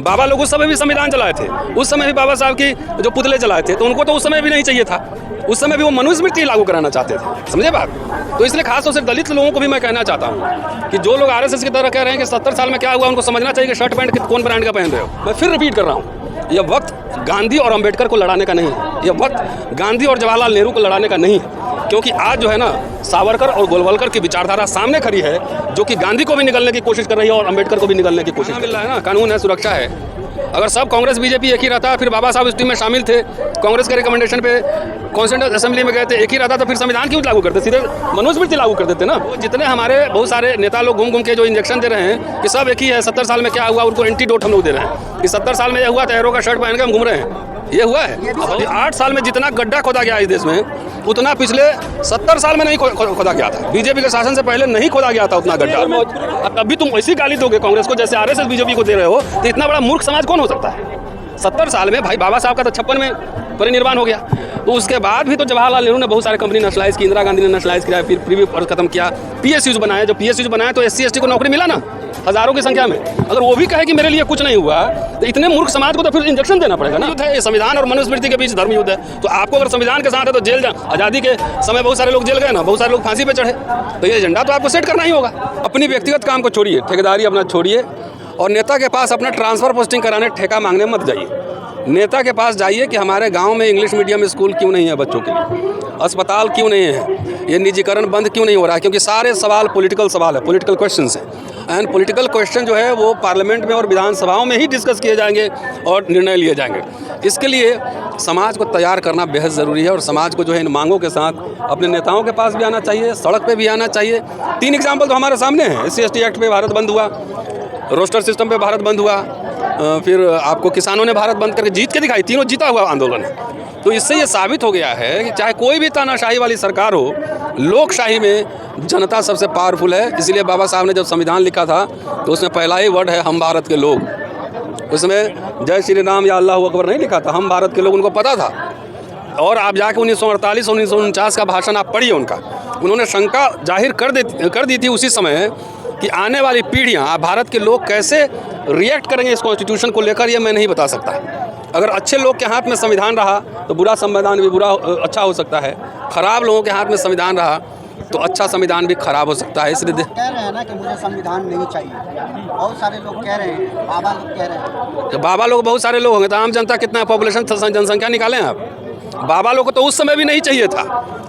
बाबा लोग उस समय भी संविधान चलाए थे, उस समय भी बाबा साहब की जो पुतले चलाए थे, तो उनको तो उस समय भी नहीं चाहिए था। उस समय भी वो मनुस्मृति लागू कराना चाहते थे, समझे बात। तो इसलिए खास तौर से दलित लोगों को भी मैं कहना चाहता हूँ कि जो लोग आरएसएस की तरह कह रहे हैं कि 70 साल में क्या हुआ, उनको समझना चाहिए कि शर्ट पैंट कौन ब्रांड का पहन रहे हो। मैं फिर रिपीट कर रहा हूँ, यह वक्त गांधी और अंबेडकर को लड़ाने का नहीं है, यह वक्त गांधी और जवाहरलाल नेहरू को लड़ाने का नहीं है। क्योंकि आज जो है ना, सावरकर और गोलवलकर की विचारधारा सामने खड़ी है, जो कि गांधी को भी निगलने की कोशिश कर रही है और अंबेडकर को भी निगलने की कोशिश कर रहा है ना। कानून है, सुरक्षा है। अगर सब कांग्रेस बीजेपी एक ही रहता, फिर बाबा साहब इस टीम में शामिल थे, कांग्रेस के रिकमेंडेशन पे कॉन्स्टिट्यूएंट असेंबली में गए थे, एक ही रहता, तो फिर संविधान क्यों लागू करते, सीधे मनुस्मृति लागू कर देते ना। जितने हमारे बहुत सारे नेता लोग घूम घूम के जो इंजेक्शन दे रहे हैं कि सब एक ही है, 70 साल में क्या हुआ, उनको एंटीडोट हम लोग दे रहे हैं कि 70 साल में यह हुआ, एरो का शर्ट पहन के हम घूम रहे हैं, ये हुआ है। 8 साल में जितना गड्ढा खोदा गया इस देश में, उतना पिछले 70 साल में नहीं खोदा गया था। बीजेपी के शासन से पहले नहीं खोदा गया था उतना गड्ढा। अभी तुम ऐसी गाली दोगे कांग्रेस को जैसे आरएसएस बीजेपी को दे रहे हो, तो इतना बड़ा मूर्ख समाज कौन हो सकता है। 70 साल में भाई बाबा साहब का तो 56 में परिनिर्वाण हो गया, तो उसके बाद भी तो जवाहरलाल नेहरू ने बहुत सारे कंपनी नेशनलाइज की, इंदिरा गांधी ने नेशनलाइज किया, फिर प्रीवी फर्ज खत्म किया, पीएसयूज बनाए। जो पीएसयूज बनाए तो SC ST को नौकरी मिला ना, हजारों की संख्या में। अगर वो भी कहे कि मेरे लिए कुछ नहीं हुआ, तो इतने मूर्ख समाज को तो फिर इंजेक्शन देना पड़ेगा ना। ये संविधान और मनुस्मृति के बीच धर्म युद्ध है, तो आपको अगर संविधान के साथ है तो जेल जा। आज़ादी के समय बहुत सारे लोग जेल गए ना, बहुत सारे लोग फांसी पे चढ़े, तो ये एजेंडा तो आपको सेट करना ही होगा। अपनी व्यक्तिगत काम को छोड़िए, ठेकेदारी अपना छोड़िए, और नेता के पास अपना ट्रांसफर पोस्टिंग कराने ठेका मांगने मत जाइए। नेता के पास जाइए कि हमारे गांव में इंग्लिश मीडियम स्कूल क्यों नहीं है बच्चों के लिए, अस्पताल क्यों नहीं है, ये निजीकरण बंद क्यों नहीं हो रहा है। क्योंकि सारे सवाल पॉलिटिकल सवाल है, पॉलिटिकल क्वेश्चंस हैं, एंड पॉलिटिकल क्वेश्चन जो है वो पार्लियामेंट में और विधानसभाओं में ही डिस्कस किए जाएंगे और निर्णय लिए जाएंगे। इसके लिए समाज को तैयार करना बेहद ज़रूरी है, और समाज को जो है इन मांगों के साथ अपने नेताओं के पास भी आना चाहिए, सड़क पे भी आना चाहिए। 3 एग्जाम्पल तो हमारे सामने हैं। SC ST एक्ट पे भारत बंद हुआ, रोस्टर सिस्टम पे भारत बंद हुआ, फिर आपको किसानों ने भारत बंद करके जीत के दिखाई, तीनों जीता हुआ आंदोलन है। तो इससे ये साबित हो गया है कि चाहे कोई भी तानाशाही वाली सरकार हो, लोकशाही में जनता सबसे पावरफुल है। इसलिए बाबा साहब ने जब संविधान लिखा था तो उसमें पहला ही वर्ड है हम भारत के लोग। उसमें जय श्री राम या अल्लाह अकबर नहीं लिखा था, हम भारत के लोग, उनको पता था। और आप जाके 1948 1949 का भाषण आप पढ़िए उनका, उन्होंने शंका जाहिर कर दी थी उसी समय कि आने वाली पीढ़ियाँ, भारत के लोग कैसे रिएक्ट करेंगे इस कॉन्स्टिट्यूशन को लेकर, ये मैं नहीं बता सकता। अगर अच्छे लोग के हाथ में संविधान रहा तो बुरा संविधान भी अच्छा हो सकता है, खराब लोगों के हाथ में संविधान रहा तो अच्छा संविधान भी खराब हो सकता है। इसलिए कह रहे हैं ना कि मुझे संविधान नहीं चाहिए, बहुत सारे लोग कह रहे हैं, बाबा लोग कह रहे हैं। तो बाबा लोग बहुत सारे लोग होंगे, तो आम जनता कितना पॉपुलेशन जनसंख्या निकालें आप। बाबा लोग को तो उस समय भी नहीं चाहिए था,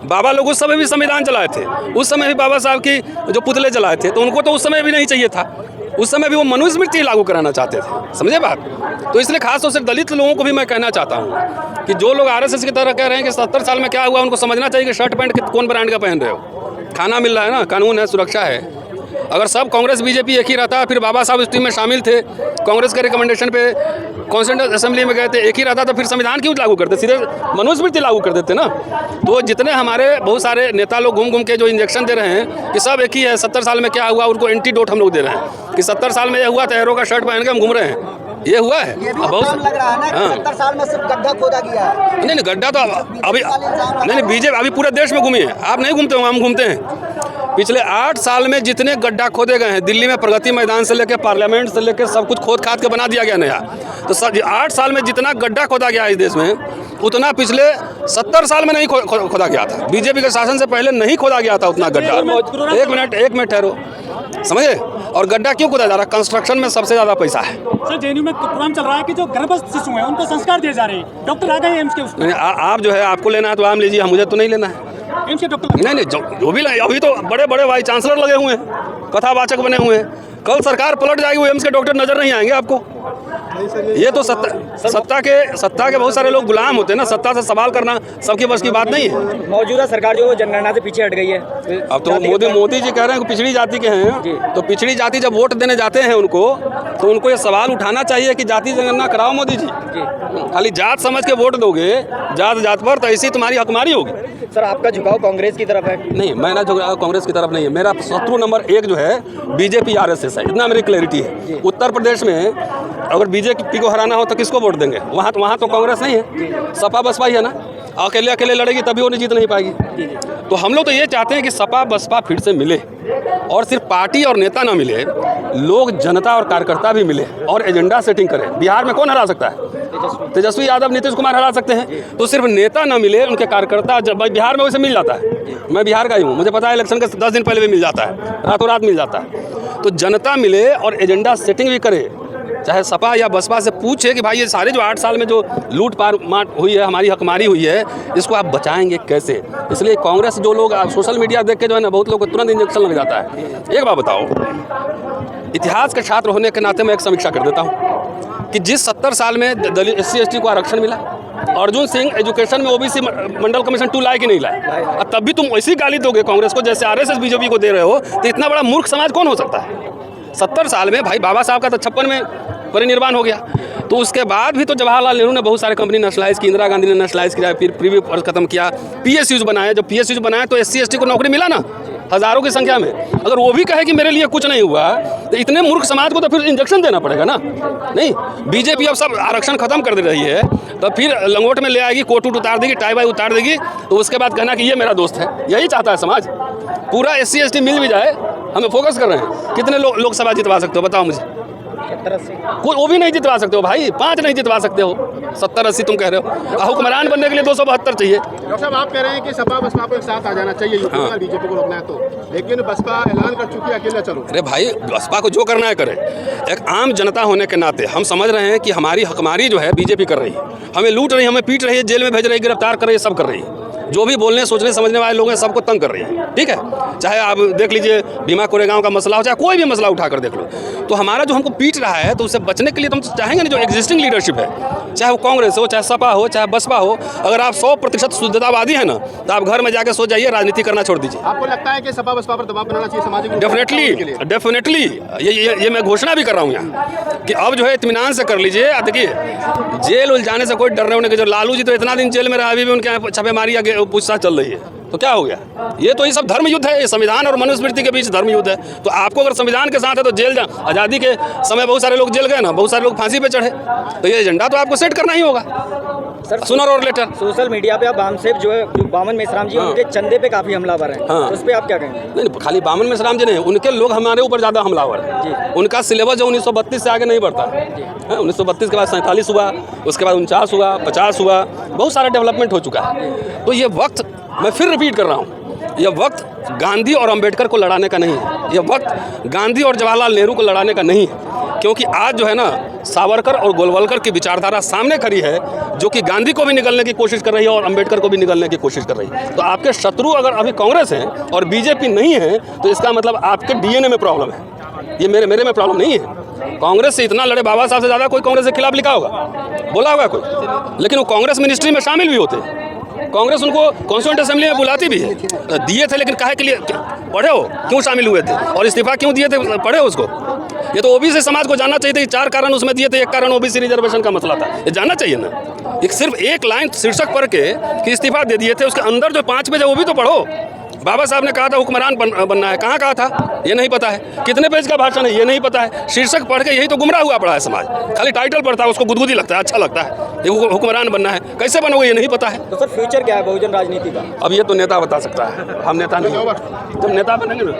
बाबा लोग उस समय भी संविधान चलाए थे, उस समय भी बाबा साहब की जो पुतले चलाए थे, तो उनको तो उस समय भी नहीं चाहिए था। उस समय भी वो मनुस्मृति लागू कराना चाहते थे, समझे बात। तो इसलिए खास तौर से दलित लोगों को भी मैं कहना चाहता हूँ कि जो लोग आरएसएस की तरह कह रहे हैं कि 70 साल में क्या हुआ, उनको समझना चाहिए कि शर्ट पैंट कौन ब्रांड का पहन रहे हो। खाना मिल रहा है ना, कानून है, सुरक्षा है। अगर सब कांग्रेस बीजेपी एक ही रहता, फिर बाबा साहब इस टीम में शामिल थे, कांग्रेस के रिकमेंडेशन पे कॉन्स्टिट्यूएंट असेंबली में गए थे, एक ही रहता, तो फिर संविधान क्यों लागू करते, सीधे मनुस्मृति लागू कर देते ना। तो जितने हमारे बहुत सारे नेता लोग घूम घूम के जो इंजेक्शन दे रहे हैं कि सब एक ही है, 70 साल में क्या हुआ, उनको एंटीडोट हम लोग दे रहे हैं कि 70 साल में यह हुआ, एरो का शर्ट पहन के हम घूम रहे हैं, ये हुआ है। ये भी लग रहा है ना कि 70 साल में सिर्फ गड्ढा खोदा गया है। नहीं, गड्ढा तो अभी नहीं, बीजेपी अभी पूरे देश में घूमी है, आप नहीं घूमते हो, हम घूमते हैं। पिछले 8 साल में जितने गड्ढा खोदे गए हैं, दिल्ली में प्रगति मैदान से लेकर पार्लियामेंट से लेकर सब कुछ खोद खाद के बना दिया गया नया। तो 8 साल में जितना गड्ढा खोदा गया इस देश में, उतना पिछले 70 साल में नहीं खोदा गया था। बीजेपी के शासन से पहले नहीं खोदा गया था उतना गड्ढा। एक मिनट ठहरो, समझे। और गड्ढा क्यों खोदा जा रहा है? कंस्ट्रक्शन में सबसे ज़्यादा पैसा है। सर, जेएनयू में प्रोग्राम चल रहा है कि जो गर्भस्थ शिशु हैं उनको संस्कार दिए जा रहे हैं, डॉक्टर आ गए एम्स के उसमें। आप जो है, आपको लेना है तो आप लीजिए, मुझे तो नहीं लेना है। एम्स के डॉक्टर नहीं, जो भी अभी तो बड़े बड़े वाइस चांसलर लगे हुए हैं, कथावाचक बने हुए हैं। कल सरकार पलट जाएगी, वो एम्स के डॉक्टर नजर नहीं आएंगे आपको। ये तो सत्ता के बहुत सारे लोग गुलाम होते हैं ना, सत्ता से सवाल करना सबकी बस की बात नहीं है। मौजूदा सरकार जो जनगणना से पीछे हट गई है। अब तो मोदी जी कह रहे हैं कि पिछड़ी जाति के हैं, तो पिछड़ी जाति जब वोट देने जाते हैं उनको, तो उनको ये सवाल उठाना चाहिए कि जाति जनगणना कराओ मोदी जी। खाली जात समझ के वोट दोगे जात पर, तो ऐसी तुम्हारी हकमारी होगी। सर, आपका झुकाव कांग्रेस की तरफ है? नहीं, मैं ना झुकाव कांग्रेस की तरफ नहीं है। मेरा शत्रु नंबर 1 जो है बीजेपी आरएसएस है, इतना मेरी क्लैरिटी है। उत्तर प्रदेश में अगर बीजेपी को हराना हो तो किसको वोट देंगे? वहाँ तो कांग्रेस नहीं है, सपा बसपा ही है ना। अकेले लड़ेगी तभी वो जीत नहीं पाएगी। तो हम लोग तो ये चाहते हैं कि सपा बसपा फिर से मिले, और सिर्फ पार्टी और नेता ना मिले, लोग जनता और कार्यकर्ता भी मिले और एजेंडा सेटिंग करें। बिहार में कौन हरा सकता है? तेजस्वी यादव, नीतीश कुमार हरा सकते हैं। तो सिर्फ नेता ना मिले, उनके कार्यकर्ता, जब बिहार में वैसे मिल जाता है, मैं बिहार का ही हूँ, मुझे पता है इलेक्शन के 10 दिन पहले भी मिल जाता है, रातों रात मिल जाता है। तो जनता मिले और एजेंडा सेटिंग भी करे, चाहे सपा या बसपा से पूछे कि भाई ये सारे जो 8 साल में जो लूट पार मार हुई है, हमारी हकमारी हुई है, इसको आप बचाएंगे कैसे। इसलिए कांग्रेस जो लोग सोशल मीडिया देख के जो है ना, बहुत लोग को तुरंत इंजेक्शन लग जाता है। एक बात बताओ, इतिहास के छात्र होने के नाते मैं एक समीक्षा कर देता हूँ कि जिस 70 साल में दलित SC/ST को आरक्षण मिला, अर्जुन सिंह एजुकेशन में OBC मंडल कमीशन 2 लाए कि नहीं लाए, और तब भी तुम वैसी गाली दोगे कांग्रेस को जैसे RSS BJP को दे रहे हो, तो इतना बड़ा मूर्ख समाज कौन हो सकता है। 70 साल में भाई बाबा साहब का तो 56 में परिनिर्वाण हो गया, तो उसके बाद भी तो जवाहरलाल नेहरू ने बहुत सारे कंपनी नेशनलाइज की, इंदिरा गांधी ने नेशनलाइज किया, फिर प्रीवी पर खत्म किया, PSUs बनाए। जब PSUs बनाए तो SC/ST को नौकरी मिला ना, हज़ारों की संख्या में। अगर वो भी कहे कि मेरे लिए कुछ नहीं हुआ, तो इतने मूर्ख समाज को तो फिर इंजेक्शन देना पड़ेगा ना। नहीं, BJP अब सब आरक्षण खत्म कर दे रही है, तो फिर लंगोट में ले आएगी, कोट उट उतार देगी, टाई वाई उतार देगी, तो उसके बाद कहना कि ये मेरा दोस्त है। यही चाहता है समाज, पूरा SC/ST मिल भी जाए। हमें फोकस कर रहे हैं, कितने लोकसभा जितवा सकते हो बताओ मुझे? 70-80 कोई वो भी नहीं जितवा सकते हो भाई, 5 नहीं जितवा सकते हो, 70-80 तुम कह रहे हो। हुक्मरान बनने के लिए 272 चाहिए। डॉक्टर साहब, आप कह रहे हैं कि सपा बसपा को एक साथ आ जाना चाहिए, यूपी में BJP को रोकना है तो, लेकिन बसपा ऐलान कर चुकी है अकेले चलो। अरे भाई, बसपा को जो करना है करे। एक आम जनता होने के नाते हम समझ रहे हैं कि हमारी हकमारी जो है BJP कर रही है, हमें लूट रही है, हमें पीट रही है, जेल में भेज रही है, गिरफ्तार कर रही है, सब कर रही है। जो भी बोलने सोचने समझने वाले लोग हैं सबको तंग कर रही है, ठीक है। चाहे आप देख लीजिए भीमा कोरेगांव का मसला हो, चाहे कोई भी मसला उठा कर देख लो, तो हमारा जो हमको पीट रहा है, तो उससे बचने के लिए तो हम चाहेंगे ना, जो एग्जिस्टिंग लीडरशिप है, चाहे वो कांग्रेस हो, चाहे सपा हो, चाहे बसपा हो, अगर आप 100% शुद्धतावादी है ना, तो आप घर में जाकर सो जाइए, राजनीति करना छोड़ दीजिए। आपको लगता है कि सपा बसपा पर दबाव बनाना चाहिए सामाजिक? डेफिनेटली ये मैं घोषणा भी कर रहा हूँ यहाँ कि अब जो है इत्मीनान से कर लीजिए। देखिए, जेल उल जाने से कोई डर रहे होने के, जो लालू जी तो इतना दिन जेल में रहा, अभी भी उनके यहाँ छापेमारी या पूछताछ चल रही है, तो क्या हो गया? ये तो ये सब धर्म युद्ध है, ये संविधान और मनुस्मृति के बीच धर्म युद्ध है। तो आपको अगर संविधान के साथ है तो जेल जा, आज़ादी के समय बहुत सारे लोग जेल गए ना, बहुत सारे लोग फांसी पे चढ़े, तो ये एजेंडा तो आपको सेट करना ही होगा सर। सुनर और लेटर सोशल मीडिया पे आप बामसेब जो है, बामन मेश्राम जी, उनके चंदे पे काफ़ी हमलावर हैं, हाँ। उस पर आप क्या कहेंगे? नहीं, खाली बामन मेश्राम जी नहीं, उनके लोग हमारे ऊपर ज़्यादा हमलावर हैं। उनका सिलेबस जो 1932 से आगे नहीं बढ़ता है। 1932 के बाद 47 हुआ, उसके बाद 49 हुआ, 50 हुआ, बहुत सारा डेवलपमेंट हो चुका है। तो ये वक्त, मैं फिर रिपीट कर रहा हूँ, ये वक्त गांधी और अंबेडकर को लड़ाने का नहीं है, ये वक्त गांधी और जवाहरलाल नेहरू को लड़ाने का नहीं है। क्योंकि आज जो है ना, सावरकर और गोलवलकर की विचारधारा सामने खड़ी है, जो कि गांधी को भी निगलने की कोशिश कर रही है और अंबेडकर को भी निगलने की कोशिश कर रही है। तो आपके शत्रु अगर अभी कांग्रेस हैं और BJP नहीं है, तो इसका मतलब आपके DNA में प्रॉब्लम है, ये मेरे में प्रॉब्लम नहीं है। कांग्रेस से इतना लड़े बाबा साहब से ज़्यादा कोई कांग्रेस के खिलाफ लिखा होगा, बोला होगा कोई, लेकिन वो कांग्रेस मिनिस्ट्री में शामिल भी होते हैं। कांग्रेस उनको कॉन्स्टिट्यूएंट असेंबली में बुलाती भी है, दिए थे, लेकिन काहे के लिए पढ़े हो, क्यों शामिल हुए थे और इस्तीफा क्यों दिए थे, पढ़े हो उसको? ये तो OBC समाज को जानना चाहिए था कि 4 कारण उसमें दिए थे, एक कारण OBC रिजर्वेशन का मसला था, ये जानना चाहिए ना। एक सिर्फ एक लाइन शीर्षक पढ़ के कि इस्तीफा दे दिए थे, उसके अंदर जो 5 पेज है वो भी तो पढ़ो। बाबा साहब ने कहा था हुक्मरान बनना है, कहाँ कहा था ये नहीं पता है, कितने पेज का भाषण है ये नहीं पता है, शीर्षक पढ़ के यही तो गुमराह हुआ पड़ा है समाज। खाली टाइटल पढ़ता है, उसको गुदगुदी लगता है, अच्छा लगता है, ये हुक्मरान बनना है, कैसे बनोगे ये नहीं पता है। तो सर फ्यूचर क्या है बहुजन राजनीति का? अब ये तो नेता बता सकता है, हम नेता नहीं, तुम नेता बनेंगे ना।